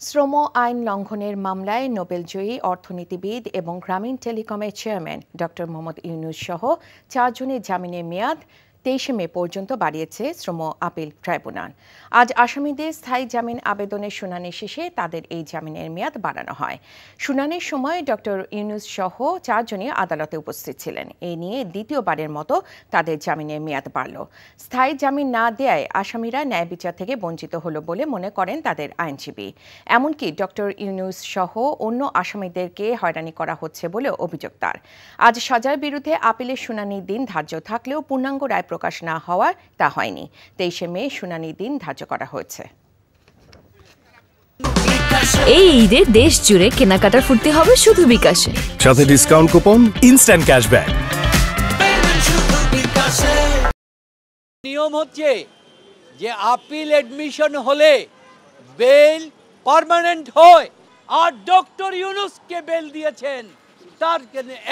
শ্রম আইন লঙ্ঘনের মামলায় নোবেলজয়ী অর্থনীতিবিদ এবং গ্রামীণ টেলিকমের চেয়ারম্যান ডক্টর মোহাম্মদ ইউনূস সহ 4 জনের জামিনের মেয়াদ 23 মে পর্যন্ত বাড়িয়েছে শ্রম আপিল ট্রাইব্যুনাল। আজ আসামিদের স্থায়ী জামিন আবেদনের শুনানি শেষে তাদের এই জামিনের মেয়াদ বাড়ানো হয়। শুনানির সময় ডক্টর ইউনূস সহ 4 জনই আদালতে উপস্থিত ছিলেন। এ নিয়ে দ্বিতীয়বারের মতো তাদের জামিনের মেয়াদ বাড়ল। স্থায়ী জামিন না দেয়ায় আসামিরা ন্যায় বিচার থেকে বঞ্চিত হলো বলে মনে করেন তাদের আইনজীবী। এমনকি ডক্টর ইউনূস সহ অন্য আসামিদেরকে হয়রানি করা হচ্ছে বলে অভিযোগ তার। আজ সাজার বিরুদ্ধে আপিলের শুনানির দিন ধার্য থাকলেও পূর্ণাঙ্গ রায় প্রকাশ না হওয়ার তা হয়নি। 23 মে শুনানির দিন ধার্য করা হয়েছে। এই ঈদে দেশ জুড়ে কেনাকাটার ফুর্তি হবে শুধু বিকাশে, সাথে ডিসকাউন্ট কুপন, ইনস্ট্যান্ট ক্যাশব্যাক। নিয়ম হচ্ছে যে আপিল এডমিশন হলে বেল পার্মানেন্ট হয়, আর ডক্টর ইউনূসকে বেল দিয়েছেন তার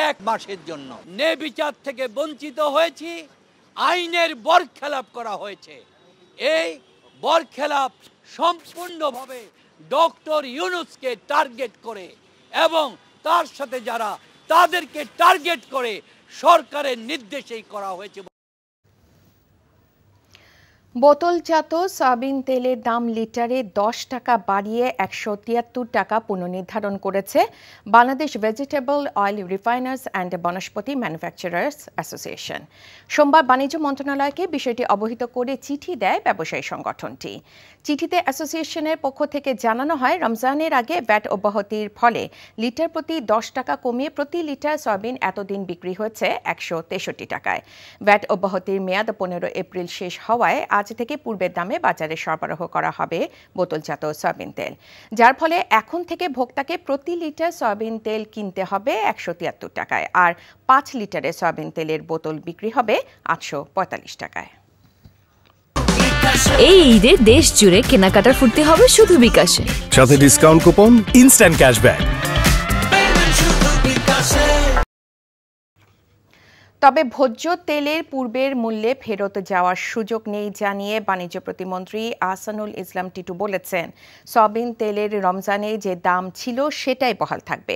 1 মাসের জন্য। ন্যায় বিচার থেকে বঞ্চিত হয়েছি, আইনের বরখেলাপ করা হয়েছে। এই বরখেলাপ সম্পূর্ণভাবে ডক্টর ইউনূসকে টার্গেট করে এবং তার সাথে যারা তাদেরকে টার্গেট করে সরকারের নির্দেশেই করা হয়েছে। বোতলজাত সয়াবিন তেলের দাম লিটারে 10 টাকা বাড়িয়ে 173 টাকা পুনর্নির্ধারণ করেছে Bangladesh vegetable oil refiners and Vanaspati manufacturers association. সোমবার বাণিজ্য মন্ত্রণালয়কে বিষয়টি অবহিত করে চিঠি দেয় ব্যবসায়ী সংগঠনটি। চিঠিতে অ্যাসোসিয়েশনের পক্ষ থেকে জানানো হয়, রমজানের আগে ভ্যাট অব্যাহতির ফলে লিটার প্রতি 10 টাকা কমিয়ে প্রতি লিটার সয়াবিন এতদিন বিক্রি হয়েছে 163 টাকায়। ভ্যাট অব্যাহতির মেয়াদ 15 এপ্রিল শেষ হওয়ায় আজ থেকে পূর্বের দামে বাজারে সরবরাহ করা হবে বোতলজাত সয়াবিন তেল, যার ফলে এখন থেকে ভোক্তাকে প্রতি লিটার সয়াবিন তেল কিনতে হবে 173 টাকায়, আর 5 লিটারের সয়াবিন তেলের বোতল বিক্রি হবে 845 টাকায়। এই ঈদে দেশ জুড়ে কেনাকাটার ফুর্তি হবে শুধু বিকাশে, সাথে ডিসকাউন্ট কুপন, ইনস্ট্যান্ট ক্যাশব্যাক। তবে ভোজ্য তেলের পূর্বের মূল্যে ফেরত যাওয়ার সুযোগ নেই জানিয়ে বাণিজ্য প্রতিমন্ত্রী আহসানুল ইসলাম টিটু বলেছেন, সয়াবিন তেলের রমজানে যে দাম ছিল সেটাই বহাল থাকবে।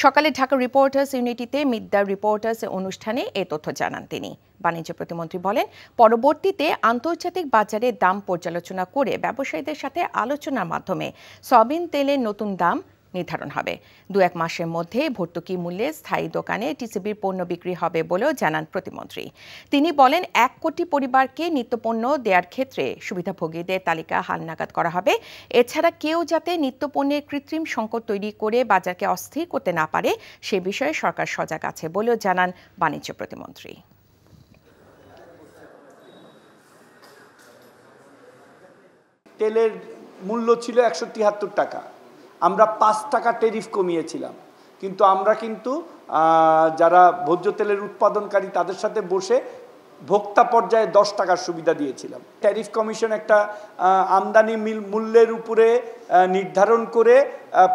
সকালে ঢাকা রিপোর্টার্স ইউনিটিতে মিট দ্য রিপোর্টার্স অনুষ্ঠানে এ তথ্য জানান তিনি। বাণিজ্য প্রতিমন্ত্রী বলেন, পরবর্তীতে আন্তর্জাতিক বাজারে দাম পর্যালোচনা করে ব্যবসায়ীদের সাথে আলোচনার মাধ্যমে সয়াবিন তেলের নতুন দাম নির্ধারণ হবে। 2-1 মাসের মধ্যে ভর্তুকি মূল্যে স্থায়ী দোকানে টিসিবির পণ্য বিক্রি হবে বলেও জানান প্রতিমন্ত্রী। তিনি বলেন, 1 কোটি পরিবারকে নিত্যপণ্য দেওয়ার ক্ষেত্রে সুবিধাভোগীদের তালিকা হালনাগাদ করা হবে। এছাড়া কেউ যাতে নিত্যপণ্যের কৃত্রিম সংকট তৈরি করে বাজারকে অস্থির করতে না পারে সে বিষয়ে সরকার সজাগ আছে বলেও জানান বাণিজ্য প্রতিমন্ত্রী। তেলের মূল্য ছিল 173 টাকা, আমরা 5 টাকা ট্যারিফ কমিয়েছিলাম, কিন্তু আমরা যারা ভোজ্য তেলের উৎপাদনকারী তাদের সাথে বসে ভোক্তা পর্যায়ে 10 টাকার সুবিধা দিয়েছিলাম। ট্যারিফ কমিশন একটা আমদানি মূল্যের উপরে নির্ধারণ করে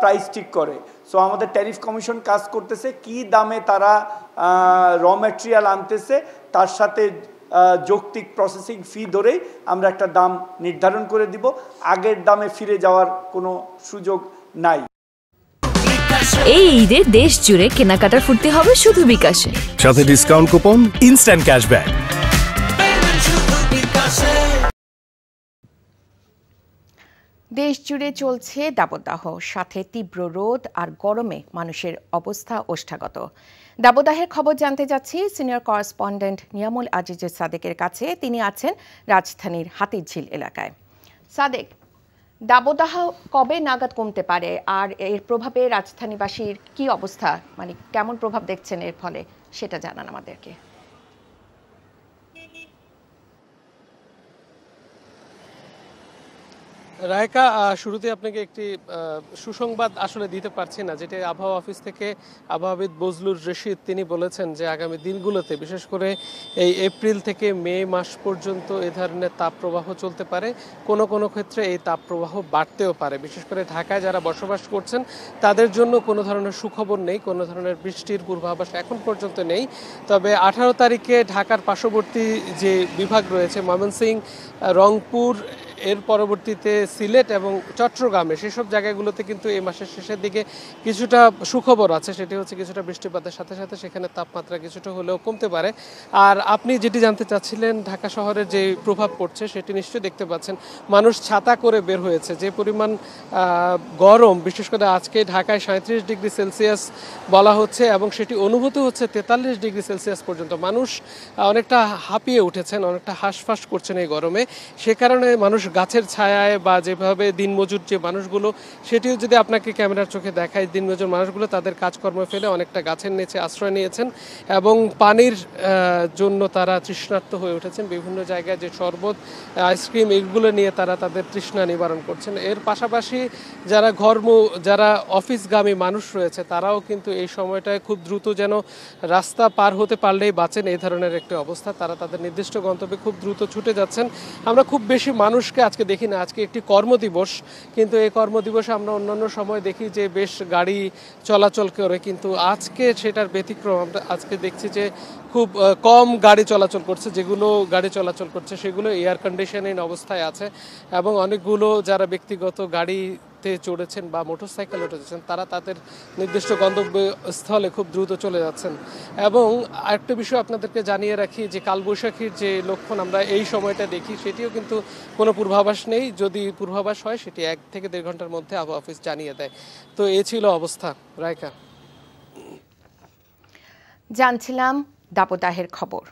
প্রাইস ঠিক করে। সো আমাদের ট্যারিফ কমিশন কাজ করতেছে, কি দামে তারা র ম্যাটেরিয়াল আনতেছে তার সাথে যৌক্তিক প্রসেসিং ফি ধরেই আমরা একটা দাম নির্ধারণ করে দিব। আগের দামে ফিরে যাওয়ার কোনো সুযোগ নাই। এই ঈদে দেশ জুড়ে কেনাকাটার ফুর্তি হবে শুধু বিকাশে, সাথে ডিসকাউন্ট কুপন, ইনস্ট্যান্ট ক্যাশব্যাক। দেশ জুড়ে চলছে দাবদাহ, সাথে তীব্র রোদ আর গরমে মানুষের অবস্থা ওষ্ঠাগত। দাবদাহের খবর জানতে যাচ্ছি সিনিয়র করেসপন্ডেন্ট নিয়ামুল আজিজের সাদেকের কাছে। তিনি আছেন রাজধানীর হাতিরঝিল এলাকায়। সাদেক, দাবদাহ কবে নাগাদ কমতে পারে আর এর প্রভাবে রাজধানীবাসীর কি অবস্থা, মানে কেমন প্রভাব দেখছেন এর ফলে, সেটা জানান আমাদেরকে। রায়কা, শুরুতে আপনাকে একটি সুসংবাদ আসলে দিতে পারছি না, যেটা আবহাওয়া অফিস থেকে আবহাওয়াবিদ বজলুর রশিদ তিনি বলেছেন যে আগামী দিনগুলোতে বিশেষ করে এই এপ্রিল থেকে মে মাস পর্যন্ত এ ধরনের তাপপ্রবাহ চলতে পারে। কোনো কোনো ক্ষেত্রে এই তাপপ্রবাহ বাড়তেও পারে। বিশেষ করে ঢাকায় যারা বসবাস করছেন তাদের জন্য কোনো ধরনের সুখবর নেই, কোনো ধরনের বৃষ্টির পূর্বাভাস এখন পর্যন্ত নেই। তবে 18 তারিখে ঢাকার পার্শ্ববর্তী যে বিভাগ রয়েছে ময়মনসিংহ, রংপুর এর পরবর্তীতে সিলেট এবং চট্টগ্রামে সেসব জায়গাগুলোতে কিন্তু এই মাসের শেষের দিকে কিছুটা সুখবর আছে, সেটি হচ্ছে কিছুটা বৃষ্টিপাতের সাথে সাথে সেখানে তাপমাত্রা কিছুটা হলেও কমতে পারে। আর আপনি যেটি জানতে চাচ্ছিলেন ঢাকা শহরের যে প্রভাব পড়ছে সেটি নিশ্চয়ই দেখতে পাচ্ছেন, মানুষ ছাতা করে বের হয়েছে। যে পরিমাণ গরম, বিশেষ করে আজকে ঢাকায় 37 ডিগ্রি সেলসিয়াস বলা হচ্ছে এবং সেটি অনুভূত হচ্ছে 43 ডিগ্রি সেলসিয়াস পর্যন্ত। মানুষ অনেকটা হাঁপিয়ে উঠেছেন, অনেকটা হাঁসফাঁস করছেন এই গরমে। সে কারণে মানুষ গাছের ছায়ায় বা যেভাবে দিনমজুর যে মানুষগুলো, সেটিও যদি আপনাকে ক্যামেরার চোখে দেখায়, দিনমজুর মানুষগুলো তাদের কাজকর্ম ফেলে অনেকটা গাছের নিচে আশ্রয় নিয়েছেন এবং পানির জন্য তারা তৃষ্ণার্ত হয়ে উঠেছেন। বিভিন্ন জায়গায় যে শরবত, আইসক্রিম এগুলো নিয়ে তারা তাদের তৃষ্ণা নিবারণ করছেন। এর পাশাপাশি যারা অফিসগামী মানুষ রয়েছে তারাও কিন্তু এই সময়টায় খুব দ্রুত যেন রাস্তা পার হতে পারলেই বাঁচেন, এই ধরনের একটি অবস্থা। তারা তাদের নির্দিষ্ট গন্তব্যে খুব দ্রুত ছুটে যাচ্ছেন। আমরা খুব বেশি মানুষকে আজকে দেখি না, আজকে একটি কর্মদিবস, কিন্তু এই কর্মদিবসে আমরা অন্যান্য সময় দেখি যে বেশ গাড়ি চলাচল করে, কিন্তু আজকে সেটার ব্যতিক্রম। আমরা আজকে দেখছি যে খুব কম গাড়ি চলাচল করছে, যেগুলো গাড়ি চলাচল করছে সেগুলো এয়ার কন্ডিশনিং অবস্থায় আছে এবং অনেকগুলো যারা ব্যক্তিগত গাড়িতে চড়েছেন বা মোটরসাইকেলে চড়েছেন তারা তাদের নির্দিষ্ট গন্তব্যস্থলে খুব দ্রুত চলে যাচ্ছেন। এবং আরেকটা বিষয় আপনাদেরকে জানিয়ে রাখি যে কালবৈশাখীর যে লক্ষণ আমরা এই সময়টা দেখি সেটিও কিন্তু কোনো পূর্বাভাস নেই। যদি পূর্বাভাস হয় সেটি 1 থেকে 1.5 ঘন্টার মধ্যে আবহাওয়া অফিস জানিয়ে দেয়। তো এই ছিল অবস্থা। রাইকা, জানছিলাম দাবদাহের খবর।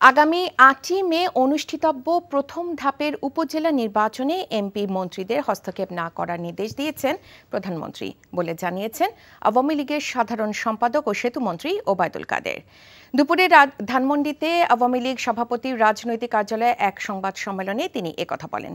আগামী 8ই মে অনুষ্ঠিতব্য প্রথম ধাপের উপজেলা নির্বাচনে এমপি মন্ত্রীদের হস্তক্ষেপ না করার নির্দেশ দিয়েছেন প্রধানমন্ত্রী বলে জানিয়েছেন আওয়ামী লীগের সাধারণ সম্পাদক ও সেতুমন্ত্রী ওবায়দুল কাদের। দুপুরে ধানমন্ডিতে আওয়ামী লীগ সভাপতির রাজনৈতিক কার্যালয়ে এক সংবাদ সম্মেলনে তিনি একথা বলেন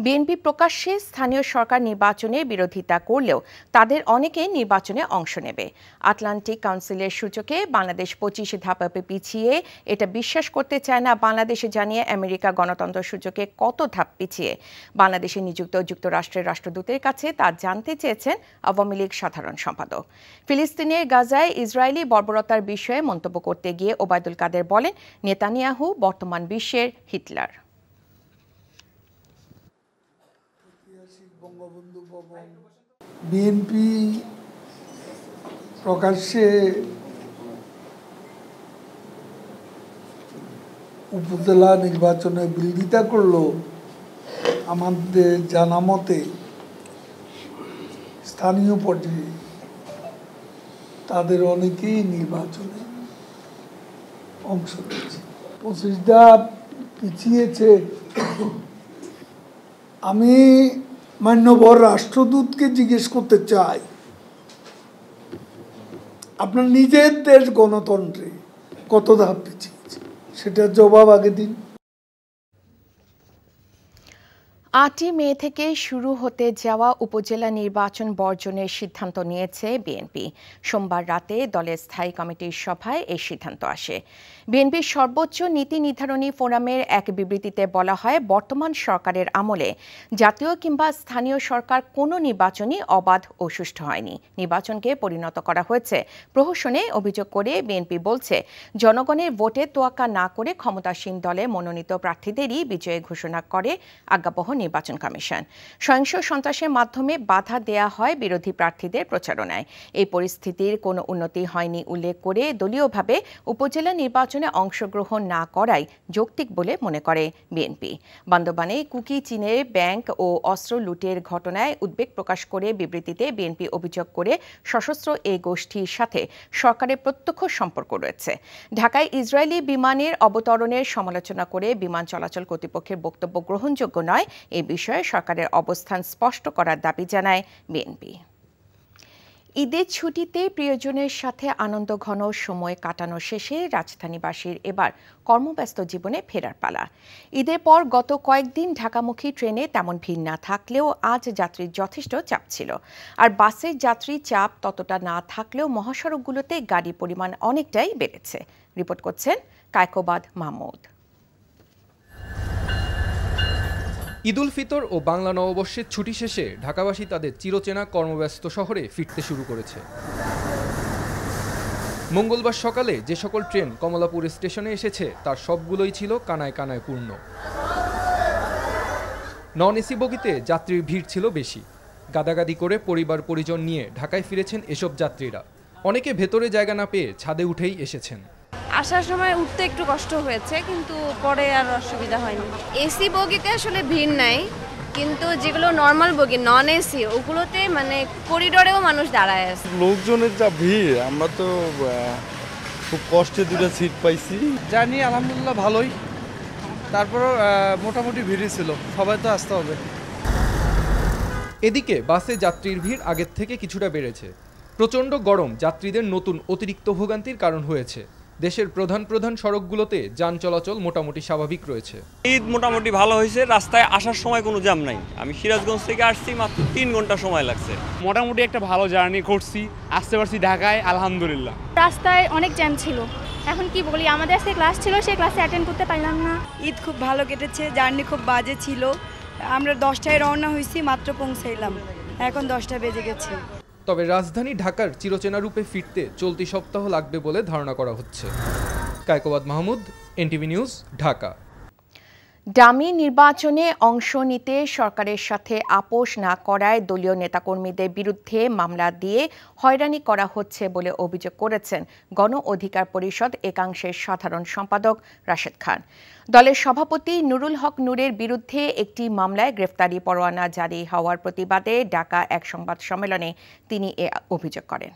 বিএনপি প্রকাশ্যে স্থানীয় সরকার নির্বাচনে বিরোধিতা করলেও তাদের অনেকে নির্বাচনে অংশ নেবে। আটলান্টিক কাউন্সিলের সূচকে বাংলাদেশ 25 ধাপে পিছিয়ে এটা বিশ্বাস করতে চায় না বাংলাদেশে, জানিয়ে আমেরিকা গণতন্ত্র সূচকে কত ধাপ পিছিয়ে বাংলাদেশে নিযুক্ত যুক্তরাষ্ট্রের রাষ্ট্রদূতের কাছে তা জানতে চেয়েছেন আওয়ামী লীগ সাধারণ সম্পাদক। ফিলিস্তিনের গাজায় ইসরায়েলি বর্বরতার বিষয়ে মন্তব্য করতে গিয়ে ওবায়দুল কাদের বলেন, নেতানিয়াহু বর্তমান বিশ্বের হিটলার। বিএনপি প্রকাশ্যে উপজেলা নির্বাচনে বিরোধিতা করলো, আমাদের জানা মতে স্থানীয় পর্যায়ে তাদের অনেকেই নির্বাচনে অংশ নিয়েছে। 25 ধাপ পিছিয়েছে। আমি মান্যবর রাষ্ট্রদূতকে জিজ্ঞেস করতে চাই, আপনার নিজের দেশ গণতন্ত্রে কত ধাপ পিছিয়েছে সেটার জবাব আগে দিন। 8ই মে থেকে শুরু হতে যাওয়া উপজেলা নির্বাচন বর্জনের সিদ্ধান্ত নিয়েছে বিএনপি। সোমবার রাতে দলের স্থায়ী কমিটির সভায় এই সিদ্ধান্ত আসে। বিএনপির সর্বোচ্চ নীতি নির্ধারণী ফোরামের এক বিবৃতিতে বলা হয়, বর্তমান সরকারের আমলে জাতীয় কিংবা স্থানীয় সরকার কোনো নির্বাচনই অবাধ ও সুষ্ঠু হয়নি। নির্বাচনকে পরিণত করা হয়েছে প্রহসনে অভিযোগ করে বিএনপি বলছে, জনগণের ভোটে তোয়াক্কা না করে ক্ষমতাসীন দলে মনোনীত প্রার্থীদেরই বিজয়ী ঘোষণা করে আজ্ঞাবহ নির্বাচন কমিশন। সহিংস সন্ত্রাসের মাধ্যমে বাধা দেয়া হয় বিরোধী প্রার্থীদের প্রচারণায়। এই পরিস্থিতির কোনো উন্নতি হয়নি উল্লেখ করে দলীয়ভাবে উপজেলা নির্বাচনে অংশগ্রহণ না করাই যৌক্তিক বলে মনে করে বিএনপি। বান্দরবানে কুকি চীনের ব্যাংক ও অস্ত্র লুটের ঘটনায় উদ্বেগ প্রকাশ করে বিবৃতিতে বিএনপি অভিযোগ করে সশস্ত্র এই গোষ্ঠীর সাথে সরকারের প্রত্যক্ষ সম্পর্ক রয়েছে। ঢাকায় ইসরায়েলি বিমানের অবতরণের সমালোচনা করে বিমান চলাচল কর্তৃপক্ষের বক্তব্য গ্রহণযোগ্য নয়, এ বিষয়ে সরকারের অবস্থান স্পষ্ট করার দাবি জানায় বিএনপি। ঈদের ছুটিতে প্রিয়জনের সাথে আনন্দঘন সময় কাটানো শেষে রাজধানীবাসীর এবার কর্মব্যস্ত জীবনে ফেরার পালা। ঈদের পর গত কয়েকদিন ঢাকামুখী ট্রেনে তেমন ভিড় না থাকলেও আজ যাত্রীর যথেষ্ট চাপ ছিল। আর বাসের যাত্রী চাপ ততটা না থাকলেও মহাসড়কগুলোতে গাড়ির পরিমাণ অনেকটাই বেড়েছে। রিপোর্ট করছেন কায়কোবাদ মাহমুদ। ঈদুল ফিতর ও বাংলা নববর্ষের ছুটি শেষে ঢাকাবাসী তাদের চিরচেনা কর্মব্যস্ত শহরে ফিরতে শুরু করেছে। মঙ্গলবার সকালে যে সকল ট্রেন কমলাপুর স্টেশনে এসেছে তার সবগুলোই ছিল কানায় কানায় পূর্ণ। নন এসি বগিতে যাত্রীর ভিড় ছিল বেশি। গাদাগাদি করে পরিবার পরিজন নিয়ে ঢাকায় ফিরেছেন এসব যাত্রীরা। অনেকে ভেতরে জায়গা না পেয়ে ছাদে উঠেই এসেছেন। আসার সময় উঠতে একটু কষ্ট হয়েছে, কিন্তু পরে আর অসুবিধা হয়নি। এসি বগিতে আসলে ভিড় নাই, কিন্তু যেগুলো নর্মাল বগি নন এসি ওগুলোতে মানে করিডোরেও মানুষ দাঁড়ায় আছে। লোকজনের যা ভিড়, আমরা তো খুব কষ্টে দুটো সিট পাইছি। জানি আলহামদুলিল্লাহ ভালোই, তারপরও মোটামুটি ভিড়ই ছিল, সবাই তো আসতে হবে। এদিকে বাসে যাত্রীর ভিড় আগের থেকে কিছুটা বেড়েছে। প্রচণ্ড গরম যাত্রীদের নতুন অতিরিক্ত ভোগান্তির কারণ হয়েছে। দেশের প্রধান প্রধান সড়কগুলোতে যান চলাচল মোটামুটি স্বাভাবিক রয়েছে। ঈদ মোটামুটি ভালো হয়েছে, রাস্তায় আসার সময় কোনো জ্যাম নাই। আমি সিরাজগঞ্জ থেকে আসছি, মাত্র 3 ঘন্টা সময় লাগছে। মোটামুটি একটা ভালো জার্নি করছি, আসতে পারছি ঢাকায়, আলহামদুলিল্লাহ। রাস্তায় অনেক জ্যাম ছিল, এখন কি বলি, আমাদের আজকে ক্লাস ছিল, সেই ক্লাসে অ্যাটেন্ড করতে পারলাম না। ঈদ খুব ভালো কেটেছে, জার্নি খুব বাজে ছিল। আমরা 10টায় রওনা হয়েছি, মাত্র পৌঁছাইলাম, এখন 10টা বেজে গেছে। তবে রাজধানী ঢাকার চিরচেনা রূপে ফিরতে চলতি সপ্তাহ লাগবে বলে ধারণা করা হচ্ছে। Kaykobad Mahmud, NTV news, Dhaka. Dummy নির্বাচনে অংশ নিতে সরকারের সাথে আপোষ না করায় দলীয় নেতাকর্মীদের বিরুদ্ধে মামলা দিয়ে হয়রানি করা হচ্ছে বলে অভিযোগ করেছেন গণ অধিকার পরিষদ একাংশের সাধারণ সম্পাদক রাশেদ খান। দলের সভাপতি নুরুল হক নূরের বিরুদ্ধে একটি মামলায় গ্রেফতারি পরোয়ানা জারি হওয়ার প্রতিবাদে ডাকা এক সংবাদ সম্মেলনে তিনি এ অভিযোগ করেন।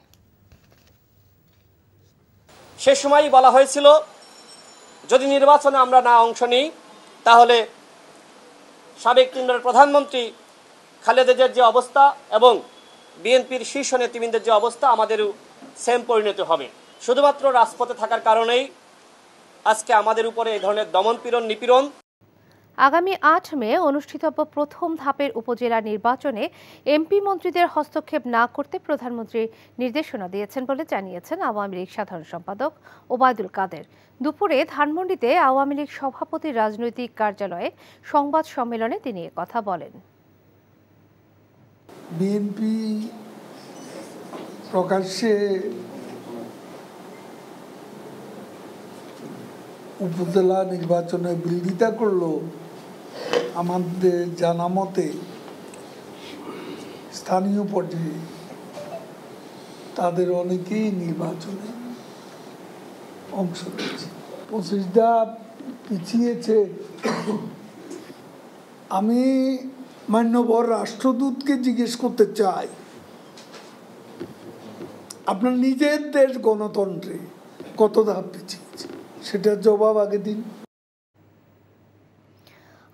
সে সময়ই বলা হয়েছিল, যদি নির্বাচনে আমরা না অংশ নিই তাহলে সাবেক তিনবারের প্রধানমন্ত্রী খালেদা জিয়ার যে অবস্থা এবং বিএনপির শীর্ষ নেতৃবৃন্দের যে অবস্থা, আমাদেরও সেম পরিণত হবে। শুধুমাত্র রাজপথে থাকার কারণেই আজকে আমাদের উপরে এই ধরনের দমন-পীড়ন, নিপীড়ন। আগামী 8 মে অনুষ্ঠিতব্য প্রথম ধাপের উপজেলা নির্বাচনে এমপি মন্ত্রীদের হস্তক্ষেপ না করতে প্রধানমন্ত্রী নির্দেশনা দিয়েছেন বলে জানিয়েছেন আওয়ামী লীগ সাধারণ সম্পাদক ওবায়দুল কাদের। দুপুরে ধানমন্ডিতে আওয়ামী লীগ সভাপতির রাজনৈতিক কার্যালয়ে সংবাদ সম্মেলনে তিনি কথা বলেন। বিএনপি প্রকাশ্যে উপজেলা নির্বাচনে বিরোধিতা করলো, আমাদের জানা মতে স্থানীয় পর্যায়ে তাদের অনেকেই নির্বাচনে অংশ নিয়েছে। 25টা পিছিয়েছে। আমি মাননীয় রাষ্ট্রদূতকে জিজ্ঞেস করতে চাই, আপনার নিজের দেশ গণতন্ত্রে কত ধাপ পিছিয়েছে, সেটার জবাব আগে দিন।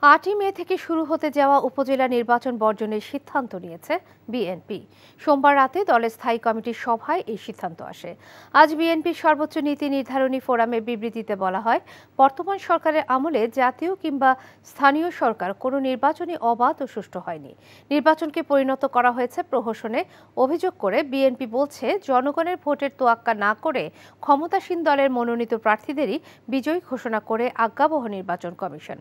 8 মে থেকে শুরু হতে যাওয়া উপজেলা নির্বাচন বর্জনের সিদ্ধান্ত নিয়েছে বিএনপি। সোমবার রাতে দলের স্থায়ী কমিটির সভায় এই সিদ্ধান্ত আসে। আজ বিএনপির সর্বোচ্চ নীতি নির্ধারণী ফোরামের বিবৃতিতে বলা হয়, বর্তমান সরকারের আমলে জাতীয় কিংবা স্থানীয় সরকার কোনো নির্বাচনই অবাধ ও সুষ্ঠু হয়নি। নির্বাচনকে পরিণত করা হয়েছে প্রহসনে অভিযোগ করে বিএনপি বলছে, জনগণের ভোটের তোয়াক্কা না করে ক্ষমতাসীন দলের মনোনীত প্রার্থীদেরই বিজয়ী ঘোষণা করে আজ্ঞাবহ নির্বাচন কমিশন।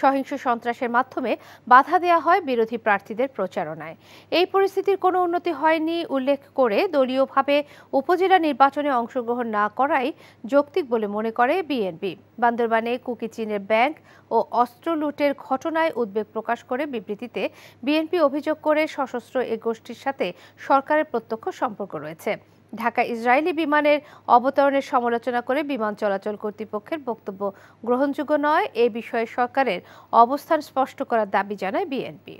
সহিংস সন্ত্রাসের মাধ্যমে বাধা দেওয়া হয় বিরোধী প্রার্থীদের প্রচারণায়। এই পরিস্থিতির কোনো উন্নতি হয়নি উল্লেখ করে দলীয়ভাবে উপজেলা নির্বাচনে অংশগ্রহণ না করাই যৌক্তিক বলে মনে করে বিএনপি। বান্দরবানে কুকিচিনের ব্যাংক ও অস্ত্র লুটের ঘটনায় উদ্বেগ প্রকাশ করে বিবৃতিতে বিএনপি অভিযোগ করে সশস্ত্র এ গোষ্ঠীর সাথে সরকারের প্রত্যক্ষ সম্পর্ক রয়েছে। ঢাকা ইসরায়েলি বিমানের অবতরণের সমালোচনা করে বিমান চলাচল কর্তৃপক্ষের বক্তব্য গ্রহণযোগ্য নয়, এ বিষয়ে সরকারের অবস্থান স্পষ্ট করার দাবি জানায় বিএনপি।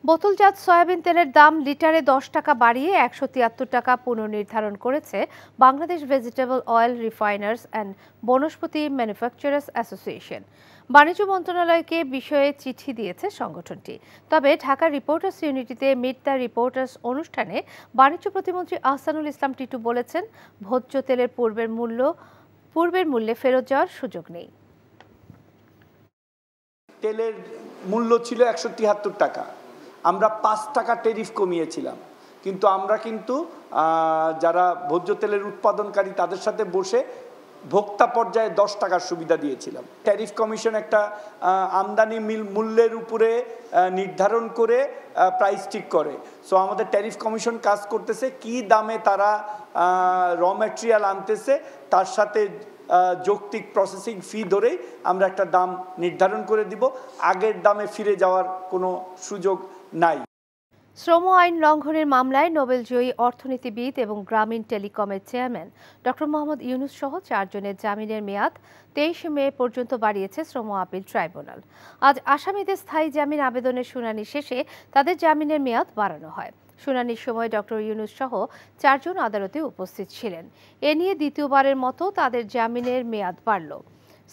বোতলজাত সয়াবিন তেলের দাম লিটারে 10 টাকা বাড়িয়ে 173 টাকা পুনর্নির্ধারণ করেছে Bangladesh vegetable oil refiners and Vanaspati manufacturers association. বাণিজ্য মন্ত্রণালয়কে বিষয়ে চিঠি দিয়েছে সংগঠনটি। তবে ঢাকা রিপোর্টার্স ইউনিটিতে মিট দ্য রিপোর্টার্স অনুষ্ঠানে বাণিজ্য প্রতিমন্ত্রী আহসানুল ইসলাম টিটু বলেছেন, ভোজ্য তেলের পূর্বের মূল্যে ফেরত যাওয়ার সুযোগ নেই। তেলের মূল্য ছিল 173 টাকা, আমরা 5 টাকা ট্যারিফ কমিয়েছিলাম, কিন্তু আমরা যারা ভোজ্য তেলের উৎপাদনকারী তাদের সাথে বসে ভোক্তা পর্যায়ে 10 টাকার সুবিধা দিয়েছিলাম। ট্যারিফ কমিশন একটা আমদানি মূল্যের উপরে নির্ধারণ করে প্রাইস ঠিক করে। সো আমাদের ট্যারিফ কমিশন কাজ করতেছে কি দামে তারা র ম্যাটেরিয়াল আনতেছে, তার সাথে যৌক্তিক প্রসেসিং ফি ধরেই আমরা একটা দাম নির্ধারণ করে দিব। আগের দামে ফিরে যাওয়ার কোনো সুযোগ নাই। শ্রম আইন লঙ্ঘনের মামলায় নোবেলজয়ী অর্থনীতিবিদ এবং গ্রামীণ টেলিকমের চেয়ারম্যান ডক্টর মোহাম্মদ ইউনুস সহ 4 জনের জামিনের মেয়াদ 23 মে পর্যন্ত বাড়িয়েছে শ্রম আপিল ট্রাইব্যুনাল। আজ আসামিদের স্থায়ী জামিন আবেদনের শুনানি শেষে তাদের জামিনের মেয়াদ বাড়ানো হয়। শুনানির সময় ডক্টর ইউনুস সহ 4 জন আদালতে উপস্থিত ছিলেন। এ নিয়ে দ্বিতীয়বারের মতো তাদের জামিনের মেয়াদ বাড়ল।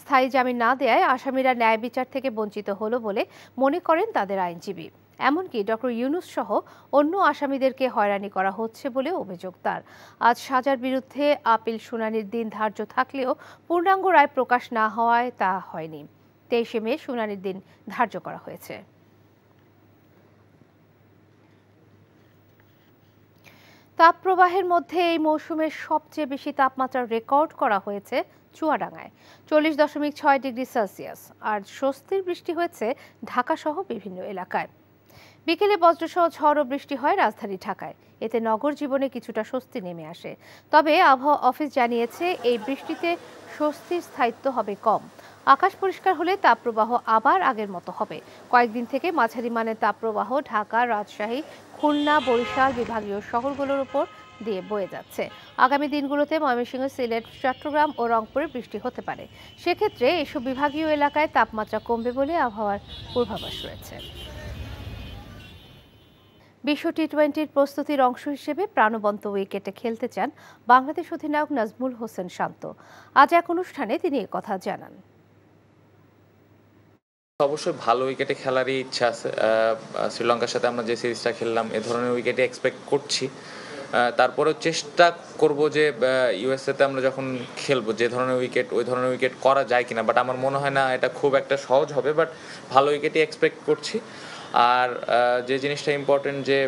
স্থায়ী জামিন না দেয়ায় আসামিরা ন্যায় বিচার থেকে বঞ্চিত হলো বলে মনে করেন তাদের আইনজীবী। এমনকি ডক্টর ইউনুস সহ অন্য আসামিদেরকে হয়রানি করা হচ্ছে বলে অভিযোগ তার। আজ সাজার বিরুদ্ধে আপিল শুনানির দিন ধার্য থাকলেও পূর্ণাঙ্গ রায় প্রকাশ না হওয়ায় তা হয়নি। 23 মে শুনানির দিন ধার্য করা হয়েছে। তাপপ্রবাহের মধ্যে এই মৌসুমের সবচেয়ে বেশি তাপমাত্রা রেকর্ড করা হয়েছে চুয়াডাঙ্গায় 40.6 ডিগ্রি সেলসিয়াস। আর স্বস্তির বৃষ্টি হয়েছে ঢাকাসহ বিভিন্ন এলাকায়। বিকেলে বজ্রসহ ঝড় ও বৃষ্টি হয় রাজধানী ঢাকায়। এতে নগর জীবনে কিছুটা স্বস্তি নেমে আসে। তবে আবহাওয়া অফিস জানিয়েছে এই বৃষ্টিতে স্বস্তির স্থায়িত্ব হবে কম। আকাশ পরিষ্কার হলে তাপপ্রবাহ আবার আগের মতো হবে। কয়েকদিন থেকে মাঝারি মানের তাপপ্রবাহ ঢাকা, রাজশাহী, খুলনা, বরিশাল বিভাগীয় শহরগুলোর উপর দিয়ে বয়ে যাচ্ছে। আগামী দিনগুলোতে ময়মনসিংহ, সিলেট, চট্টগ্রাম ও রংপুরে বৃষ্টি হতে পারে। সেক্ষেত্রে এসব বিভাগীয় এলাকায় তাপমাত্রা কমবে বলে আবহাওয়ার পূর্বাভাস রয়েছে। বিশ্ব টি-20-র প্রস্তুতির অংশ হিসেবে প্রাণবন্ত উইকেটে খেলতে চান বাংলাদেশ অধিনায়ক নাজমুল হোসেন শান্ত। আজ এক অনুষ্ঠানে তিনি একথা জানান। অবশ্যই ভালো উইকেটে খেলারই ইচ্ছা আছে। শ্রীলঙ্কার সাথে আমরা যে সিরিজটা খেললাম এ ধরনের উইকেটে এক্সপেক্ট করছি। তারপরেও চেষ্টা করব যে ইউএসএতে আমরা যখন খেলবো যে ধরনের উইকেট ওই ধরনের উইকেট করা যায় কিনা, বাট আমার মনে হয় না এটা খুব একটা সহজ হবে, বাট ভালো উইকেটই এক্সপেক্ট করছি। আর যে জিনিসটা ইম্পর্টেন্ট যে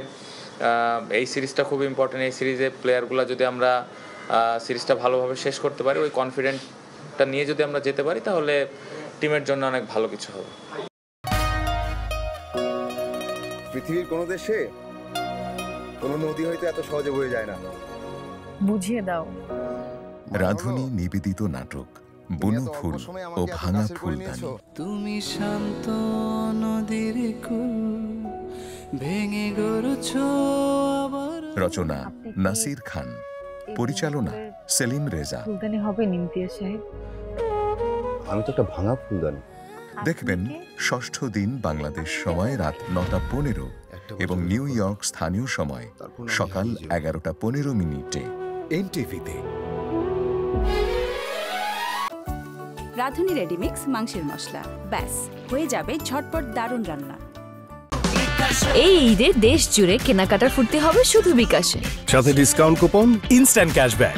এই সিরিজটা খুব ইম্পর্টেন্ট, এই সিরিজে প্লেয়ারগুলো যদি আমরা সিরিজটা ভালোভাবে শেষ করতে পারি, ওই কনফিডেন্টটা নিয়ে যদি আমরা যেতে পারি, তাহলে টিমের জন্য অনেক ভালো কিছু হবে। পৃথিবীর কোনো দেশে কোনো নদী হয়তো এত সহজে বয়ে যায় না। বুঝিয়ে দাও। রাধুনী নিবেদিত নাটক বুনো ফুল ও ভাঙা ফুলদানি। তুমি শান্ত নদীর কুল ভেঙে গড়ছো আবার। রচনা নাসির খান, পরিচালনা সেলিম রেজা। ফুলদানি হবে নিমতিয়া সাহেব। আমি তো একটা ভাঙা ফুলদানি। দেখবেন ষষ্ঠ দিন বাংলাদেশ সময় রাত 9:15 এবং নিউ ইয়র্ক স্থানীয় সময় সকাল 11:15 এনটিভিতে। রাধুনী রেডিমিক্স মাংসের মশলা, ব্যাস হয়ে যাবে ঝটপট দারুণ রান্না। এই ঈদে দেশ জুড়ে কেনাকাটার ফুর্তি হবে শুধু বিকাশে, সাথে ডিসকাউন্ট কুপন, ইনস্ট্যান্ট ক্যাশব্যাক।